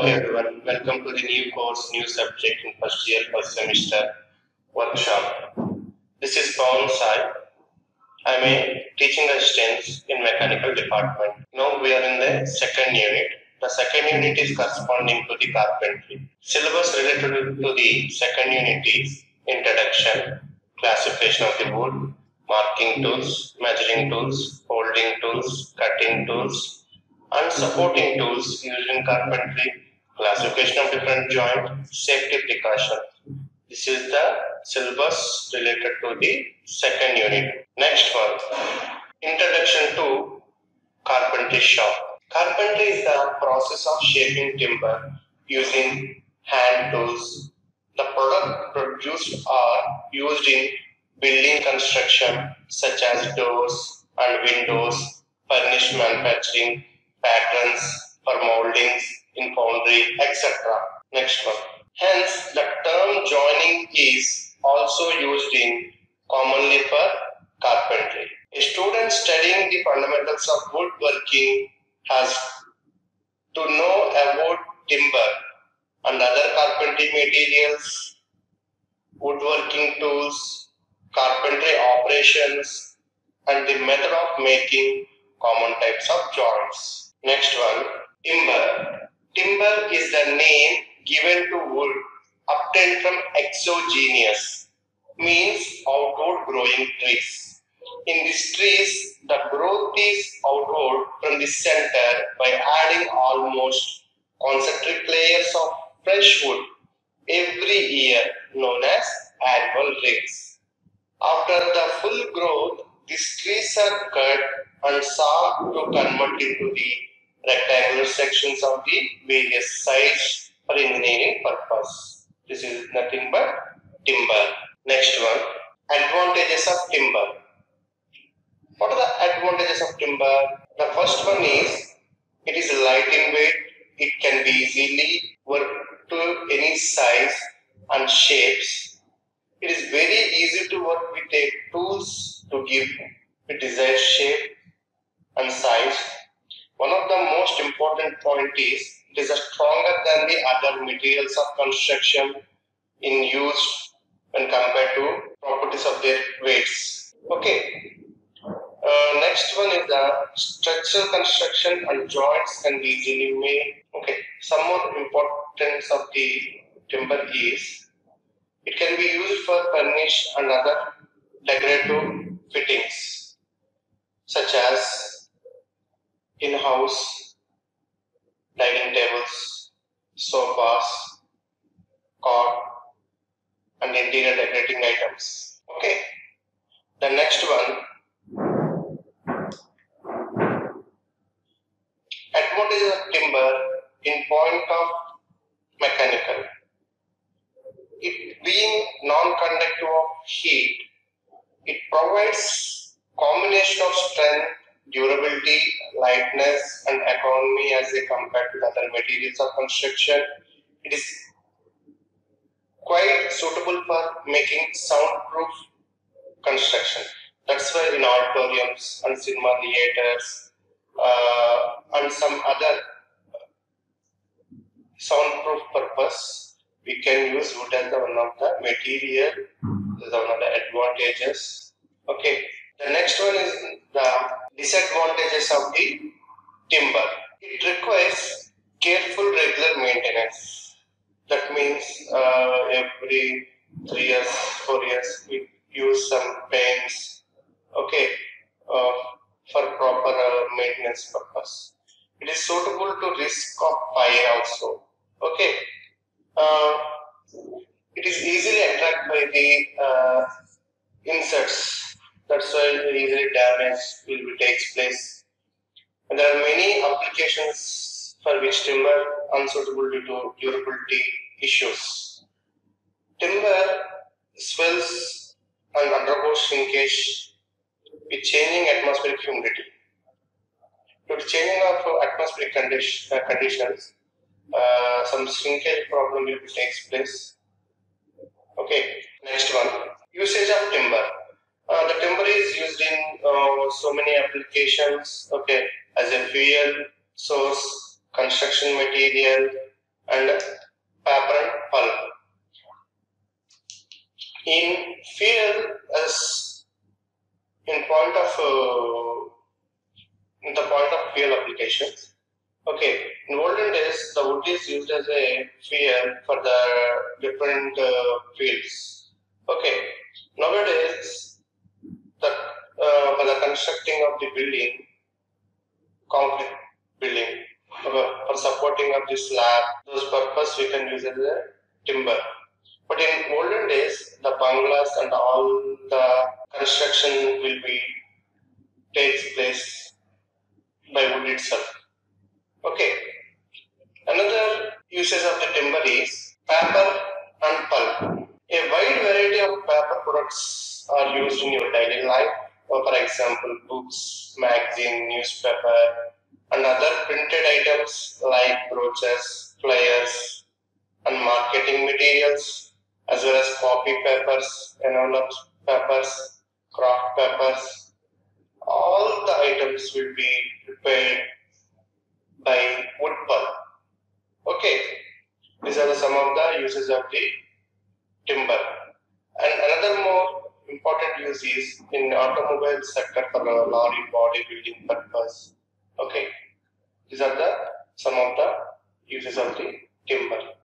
everyone, welcome to the new course, new subject in first year, first semester workshop. This is Pawan Sai. I am a teaching assistant in mechanical department. Now we are in the second unit. The second unit is corresponding to the carpentry. Syllabus related to the second unit is introduction, classification of the wood, marking tools, measuring tools, holding tools, cutting tools, and supporting tools used in carpentry, classification of different joints, safety precautions. This is the syllabus related to the second unit. Next one, introduction to carpentry shop. Carpentry is the process of shaping timber using hand tools. The product produced are used in building construction such as doors and windows, furnish manufacturing, patterns for moldings in foundry, etc. Next one. Hence, the term joining is also used in commonly for carpentry. A student studying the fundamentals of woodworking has to know about timber and other carpentry materials, woodworking tools, carpentry operations, and the method of making common types of joints. Next one, timber. Timber is the name given to wood obtained from exogenous, means outward growing trees. In these trees, the growth is outward from the center by adding almost concentric layers of fresh wood every year, known as annual rings. After the full growth, these trees are cut and sawed to convert into the rectangular sections of the various sides for engineering purpose. This is nothing but timber. Next one, advantages of timber. What are the advantages of timber? The first one is it is light in weight. It can be easily worked to any size and shapes. It is very easy to work with a tools to give a desired shape and size. One of the most important point is it is stronger than the other materials of construction in use when compared to properties of their weights. Okay. Next one is the structural construction and joints can be easily made. Okay. Some more importance of the timber is it can be used for furnish and other decorative fittings such as in-house dining tables, sofas, cot, and interior decorating items. Okay. The next one, advantages of timber in point of mechanical. It being non-conductive of heat, it provides combination of strength, durability, lightness, and economy as they compared to other materials of construction. It is quite suitable for making soundproof construction. That's why in auditoriums and cinema theaters and some other soundproof purpose, we can use wood as one of the material. This is one of the advantages. Okay. The next one is the disadvantages of the timber. It requires careful regular maintenance. That means every 3 years, 4 years, we use some paints. Okay, for proper maintenance purpose. It is suitable to risk of fire also. Okay. It is easily attracted by the insects. That's why easily damage will takes place. And there are many applications for which timber unsuitable due to durability issues. Timber swells and undergoes shrinkage with changing atmospheric humidity. Due to changing of atmospheric conditions, some shrinkage problem will takes place. Okay, next one, usage of timber. The timber is used in so many applications. Okay, as a fuel source, construction material, and paper and pulp. In fuel, as in point of in the point of fuel applications. Okay, in olden days, the wood is used as a fuel for the different fields. Okay, nowadays, the for the constructing of the building, concrete building, for supporting of the slab, those purpose we can use as a timber. But in olden days, the bungalows and all the construction will be takes place by wood itself. Okay. Another uses of the timber is paper and pulp. A wide variety of paper products are used in your daily life. For example, books, magazine, newspaper, and other printed items like brochures, flyers, and marketing materials, as well as copy papers, envelope papers, craft papers. All the items will be prepared by wood pulp. Okay, these are some of the uses of the timber. And another more important use is in automobile sector for lorry body building purpose. Okay, these are the some of the uses of the timber.